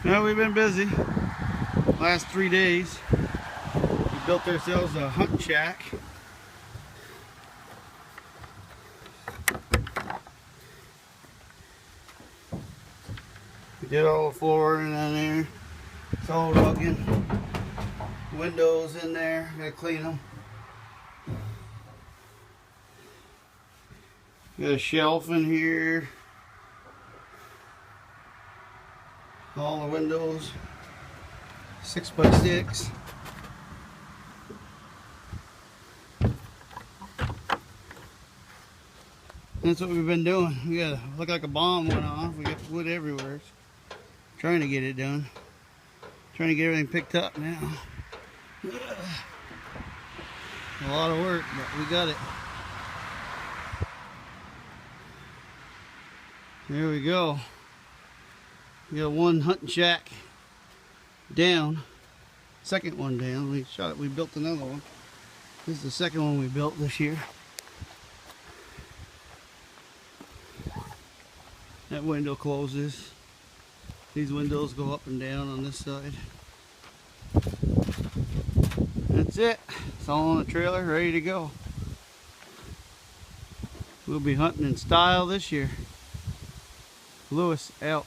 Well, we've been busy last 3 days. We built ourselves a hunting shack. We did all the flooring in there. It's all rugged. Windows in there. Gotta clean them. Got a shelf in here. All the windows. 6x6. That's what we've been doing. We got look like a bomb went off. We got wood everywhere. Trying to get it done. Trying to get everything picked up now. A lot of work, but we got it. There we go. We got one hunting shack down. Second one down. We built another one. This is the second one we built this year. That window closes. These windows go up and down on this side. That's it. It's all on the trailer, ready to go. We'll be hunting in style this year. Lewis out.